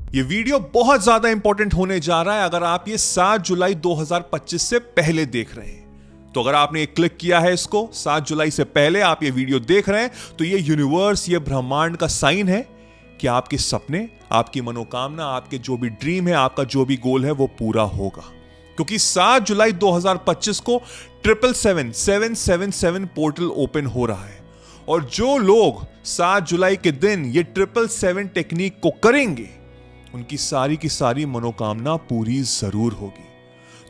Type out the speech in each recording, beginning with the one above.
ये वीडियो बहुत ज्यादा इंपॉर्टेंट होने जा रहा है अगर आप ये 7 जुलाई 2025 से पहले देख रहे हैं। तो अगर आपने क्लिक किया है इसको 7 जुलाई से पहले आप ये वीडियो देख रहे हैं तो ये यूनिवर्स, ये ब्रह्मांड का साइन है कि आपके सपने, आपकी मनोकामना, आपके जो भी ड्रीम है, आपका जो भी गोल है वो पूरा होगा। क्योंकि 7 जुलाई 2025 को 777 पोर्टल ओपन हो रहा है और जो लोग 7 जुलाई के दिन ये 777 टेक्निक को करेंगे उनकी सारी की सारी मनोकामना पूरी जरूर होगी।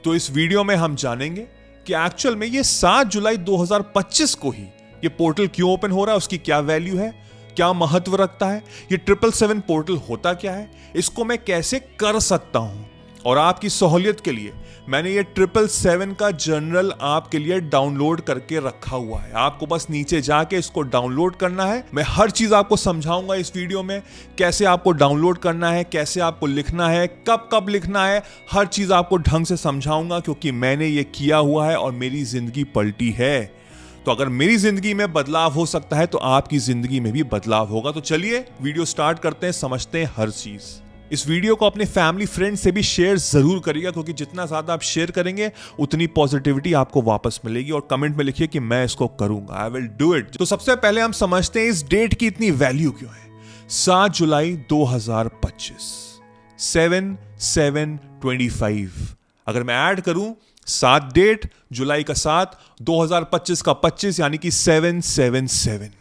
तो इस वीडियो में हम जानेंगे कि एक्चुअल में ये 7 जुलाई 2025 को ही ये पोर्टल क्यों ओपन हो रहा है, उसकी क्या वैल्यू है, क्या महत्व रखता है, ये 777 पोर्टल होता क्या है, इसको मैं कैसे कर सकता हूं। और आपकी सहूलियत के लिए मैंने ये 777 का जर्नल आपके लिए डाउनलोड करके रखा हुआ है। आपको बस नीचे जाके इसको डाउनलोड करना है। मैं हर चीज आपको समझाऊंगा इस वीडियो में, कैसे आपको डाउनलोड करना है, कैसे आपको लिखना है, कब कब लिखना है, हर चीज आपको ढंग से समझाऊंगा क्योंकि मैंने ये किया हुआ है और मेरी जिंदगी पलटी है। तो अगर मेरी जिंदगी में बदलाव हो सकता है तो आपकी जिंदगी में भी बदलाव होगा। तो चलिए वीडियो स्टार्ट करते हैं, समझते हैं हर चीज। इस वीडियो को अपने फैमिली फ्रेंड से भी शेयर जरूर करिएगा क्योंकि जितना ज्यादा आप शेयर करेंगे उतनी पॉजिटिविटी आपको वापस मिलेगी। और कमेंट में लिखिए कि मैं इसको करूंगा, आई विल डू इट। तो सबसे पहले हम समझते हैं इस डेट की इतनी वैल्यू क्यों है। 7 जुलाई 2025, 7/7/25। अगर मैं ऐड करूं 7 डेट, जुलाई का 7, 2025 का 25 यानी कि 777।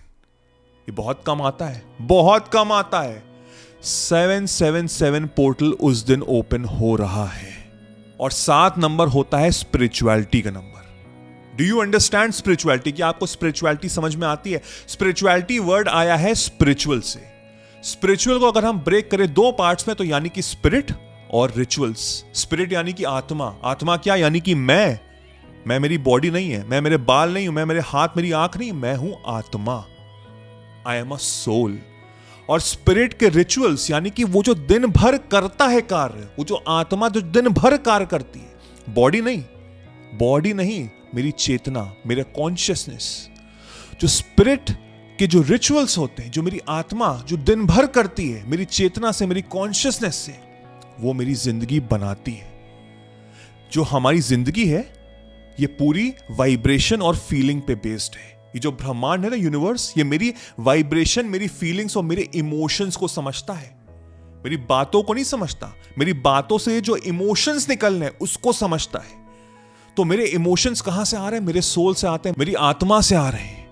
ये बहुत कम आता है, बहुत कम आता है। 777 पोर्टल उस दिन ओपन हो रहा है और 7 नंबर होता है स्पिरिचुअलिटी का number. Do you understand spirituality? क्या आपको स्पिरिचुअलिटी समझ में आती है? स्पिरिचुअलिटी वर्ड आया है स्पिरिचुअल से। स्पिरिचुअल को अगर हम ब्रेक करें 2 पार्ट्स में तो यानी कि स्पिरिट और रिचुअल्स। स्पिरिट यानी कि आत्मा। आत्मा क्या? यानी कि मैं मेरी बॉडी नहीं है, मैं मेरे बाल नहीं हूं, मैं मेरे हाथ, मेरी आंख नहीं, मैं हूं आत्मा। I am a soul. और स्पिरिट के रिचुअल्स यानी कि वो जो दिन भर करता है कार्य, वो जो आत्मा जो दिन भर कार्य करती है, बॉडी नहीं, मेरी चेतना, मेरा कॉन्शियसनेस। जो स्पिरिट के जो रिचुअल्स होते हैं, जो मेरी आत्मा जो दिन भर करती है, मेरी चेतना से, मेरी कॉन्शियसनेस से, वो मेरी जिंदगी बनाती है। जो हमारी जिंदगी है ये पूरी वाइब्रेशन और फीलिंग पे बेस्ड है। ये जो ब्रह्मांड है ना, यूनिवर्स, ये मेरी वाइब्रेशन, मेरी फीलिंग्स और मेरे इमोशंस को समझता है। मेरी बातों को नहीं समझता, मेरी बातों से जो इमोशंस निकलने हैं उसको समझता है। तो मेरे इमोशंस कहां से आ रहे हैं? मेरे सोल से आते हैं, मेरी आत्मा से आ रहे हैं।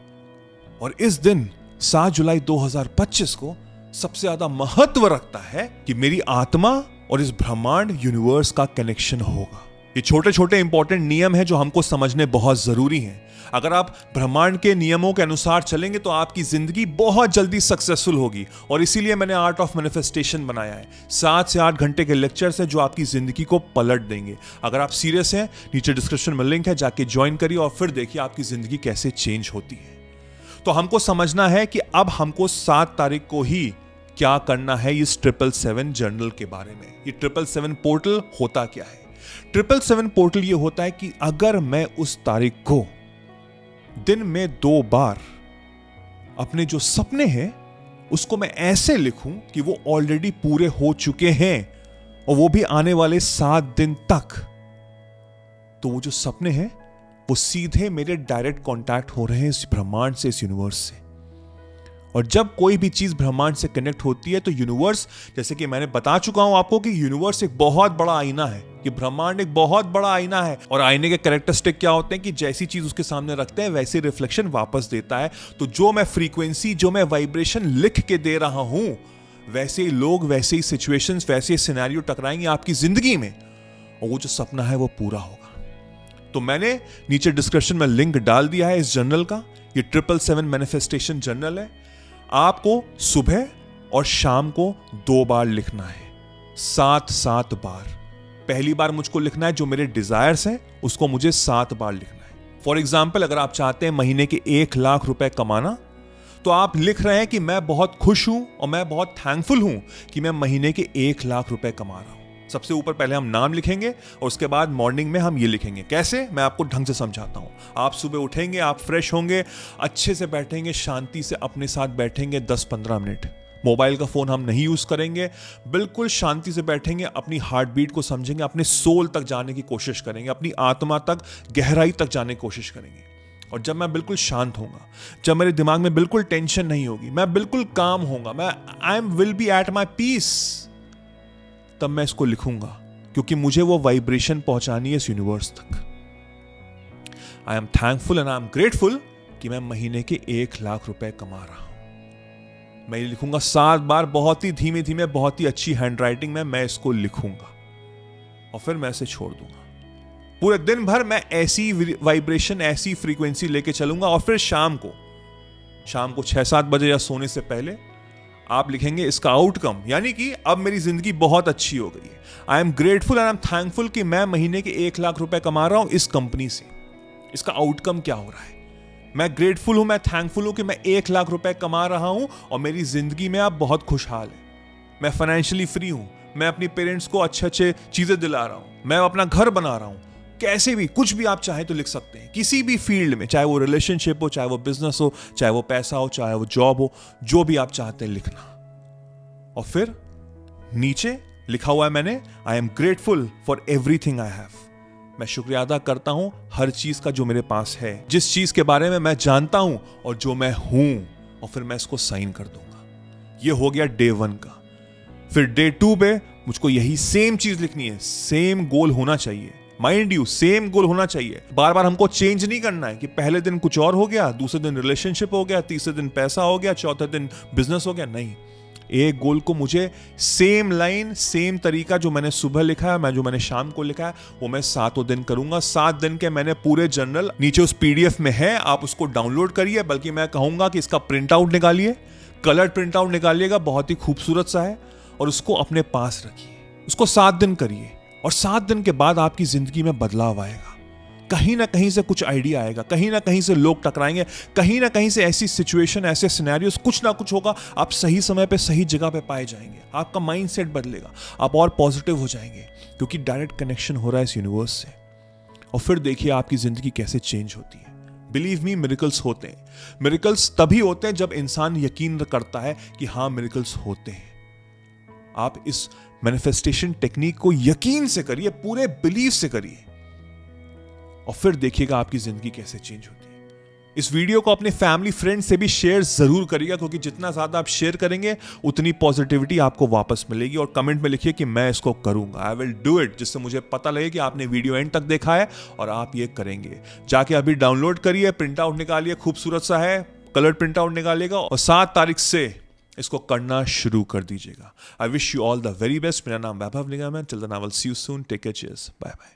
और इस दिन 7 जुलाई 2025 को सबसे ज्यादा महत्व रखता है कि मेरी आत्मा और इस ब्रह्मांड यूनिवर्स का कनेक्शन होगा। ये छोटे छोटे इंपॉर्टेंट नियम हैं जो हमको समझने बहुत जरूरी हैं। अगर आप ब्रह्मांड के नियमों के अनुसार चलेंगे तो आपकी जिंदगी बहुत जल्दी सक्सेसफुल होगी। और इसीलिए मैंने आर्ट ऑफ मैनिफेस्टेशन बनाया है। 7 से 8 घंटे के लेक्चर्स हैं जो आपकी जिंदगी को पलट देंगे। अगर आप सीरियस हैं, नीचे डिस्क्रिप्शन में लिंक है, जाके ज्वाइन करिए और फिर देखिए आपकी जिंदगी कैसे चेंज होती है। तो हमको समझना है कि अब हमको 7 तारीख को ही क्या करना है इस 777 जर्नल के बारे में। ये 777 पोर्टल होता क्या है? 777 पोर्टल ये होता है कि अगर मैं उस तारीख को दिन में 2 बार अपने जो सपने हैं उसको मैं ऐसे लिखूं कि वो ऑलरेडी पूरे हो चुके हैं और वो भी आने वाले 7 दिन तक, तो वो जो सपने हैं वो सीधे मेरे डायरेक्ट कांटेक्ट हो रहे हैं इस ब्रह्मांड से, इस यूनिवर्स से। और जब कोई भी चीज ब्रह्मांड से कनेक्ट होती है तो यूनिवर्स, जैसे कि मैंने बता चुका हूं आपको कि यूनिवर्स एक बहुत बड़ा आईना है, कि ब्रह्मांड एक बहुत बड़ा आईना है। और आईने के कैरेक्टरिस्टिक क्या होते हैं कि जैसी चीज उसके सामने रखते हैं वैसे रिफ्लेक्शन वापस देता है। तो जो मैं फ्रीक्वेंसी, जो मैं वाइब्रेशन लिख के दे रहा हूं, वैसे ही लोग, वैसे ही सिचुएशंस, वैसे ही सिनेरियो टकराएंगे आपकी जिंदगी में और वो जो सपना है वो पूरा होगा। तो मैंने नीचे डिस्क्रिप्शन में लिंक डाल दिया है इस जर्नल का। ये 777 मैनिफेस्टेशन जर्नल है। आपको सुबह और शाम को 2 बार लिखना है, 7 बार। पहली बार मुझको लिखना है जो मेरे डिजायर्स हैं उसको मुझे 7 बार लिखना है। फॉर एग्जाम्पल, अगर आप चाहते हैं महीने के 1 लाख रुपए कमाना तो आप लिख रहे हैं कि मैं बहुत खुश हूं और मैं बहुत थैंकफुल हूं कि मैं महीने के 1 लाख रुपए कमा रहा हूं। सबसे ऊपर पहले हम नाम लिखेंगे और उसके बाद मॉर्निंग में हम ये लिखेंगे। कैसे? मैं आपको ढंग से समझाता हूं। आप सुबह उठेंगे, आप फ्रेश होंगे, अच्छे से बैठेंगे, शांति से अपने साथ बैठेंगे 10-15 मिनट, मोबाइल का फ़ोन हम नहीं यूज़ करेंगे, बिल्कुल शांति से बैठेंगे, अपनी हार्ट बीट को समझेंगे, अपने सोल तक जाने की कोशिश करेंगे, अपनी आत्मा तक, गहराई तक जाने की कोशिश करेंगे। और जब मैं बिल्कुल शांत होऊंगा, जब मेरे दिमाग में बिल्कुल टेंशन नहीं होगी, मैं बिल्कुल काम होऊंगा, मैं I am will be at my peace, तब मैं इसको लिखूंगा, क्योंकि मुझे वो वाइब्रेशन पहुंचानी है इस यूनिवर्स तक। I am thankful and I am grateful कि मैं महीने के 1 लाख रुपए कमा रहा हूं। मैं ये लिखूंगा 7 बार, बहुत ही धीमे धीमे, बहुत ही अच्छी हैंडराइटिंग में मैं इसको लिखूंगा और फिर मैं इसे छोड़ दूंगा। पूरे दिन भर मैं ऐसी वाइब्रेशन, ऐसी फ्रीक्वेंसी लेके चलूंगा और फिर शाम को 6-7 बजे या सोने से पहले आप लिखेंगे इसका आउटकम, यानी कि अब मेरी जिंदगी बहुत अच्छी हो गई है। I am grateful and I am thankful कि मैं महीने के 1 लाख रुपए कमा रहा हूं इस कंपनी से। इसका आउटकम क्या हो रहा है? मैं ग्रेटफुल हूं, मैं थैंकफुल हूं कि मैं 1 लाख रुपए कमा रहा हूं और मेरी जिंदगी में अब बहुत खुशहाल है। मैं फाइनेंशियली फ्री हूं, मैं अपनी पेरेंट्स को अच्छे चीजें दिला रहा हूं, मैं अपना घर बना रहा हूं। कैसे भी, कुछ भी आप चाहे तो लिख सकते हैं, किसी भी फील्ड में, चाहे वो रिलेशनशिप हो, चाहे वो बिजनेस हो, चाहे वो पैसा हो, चाहे वो जॉब हो, जो भी आप चाहते हैं लिखना। और फिर नीचे लिखा हुआ है मैंने, I am grateful for everything I have. मैं शुक्रिया अदा करता हूं हर चीज का जो मेरे पास है, जिस चीज के बारे में मैं जानता हूं और जो मैं हूं, और फिर मैं इसको साइन कर दूंगा। ये हो गया डे 1 का। फिर डे 2 पे मुझको यही सेम चीज लिखनी है, सेम गोल होना चाहिए, माइंड यू, सेम गोल होना चाहिए। बार बार हमको चेंज नहीं करना है कि पहले दिन कुछ और हो गया, दूसरे दिन रिलेशनशिप हो गया, तीसरे दिन पैसा हो गया, चौथे दिन बिजनेस हो गया। नहीं, एक गोल को मुझे सेम लाइन, सेम तरीका, जो मैंने सुबह लिखा है, जो मैंने शाम को लिखा है, वो मैं 7 दिन करूंगा। 7 दिन के मैंने पूरे जर्नल नीचे उस पीडीएफ में है, आप उसको डाउनलोड करिए। बल्कि मैं कहूंगा कि इसका प्रिंट आउट निकालिए, कलर प्रिंट आउट निकालिएगा, बहुत ही खूबसूरत सा है, और उसको अपने पास रखिए। उसको 7 दिन करिए और 7 दिन के बाद आपकी जिंदगी में बदलाव आएगा। कहीं ना कहीं से कुछ आइडिया आएगा, कहीं ना कहीं से लोग टकराएंगे, कहीं ना कहीं से ऐसी सिचुएशन, ऐसे सिनेरियोस, कुछ ना कुछ होगा। आप सही समय पे, सही जगह पे पाए जाएंगे, आपका माइंडसेट बदलेगा, आप और पॉजिटिव हो जाएंगे, क्योंकि डायरेक्ट कनेक्शन हो रहा है इस यूनिवर्स से। और फिर देखिए आपकी जिंदगी कैसे चेंज होती है। बिलीव मी, मिरेकल्स होते हैं। मिरेकल्स तभी होते हैं जब इंसान यकीन करता है कि हाँ, मिरेकल्स होते हैं। आप इस मैनिफेस्टेशन टेक्निक को यकीन से करिए, पूरे बिलीव से करिए, और फिर देखिएगा आपकी जिंदगी कैसे चेंज होती है। इस वीडियो को अपने फैमिली फ्रेंड से भी शेयर जरूर करिएगा, क्योंकि जितना ज्यादा आप शेयर करेंगे उतनी पॉजिटिविटी आपको वापस मिलेगी। और कमेंट में लिखिए कि मैं इसको करूंगा, आई विल डू इट, जिससे मुझे पता लगे कि आपने वीडियो एंड तक देखा है और आप ये करेंगे। जाके अभी डाउनलोड करिए, प्रिंट आउट निकालिए, खूबसूरत सा है, कलर प्रिंट आउट निकालिएगा और 7 तारीख से इसको करना शुरू कर दीजिएगा। I wish you all the very best. मेरा नाम वैभव निगम है। Till then I will see you soon. Take care, cheers, bye bye.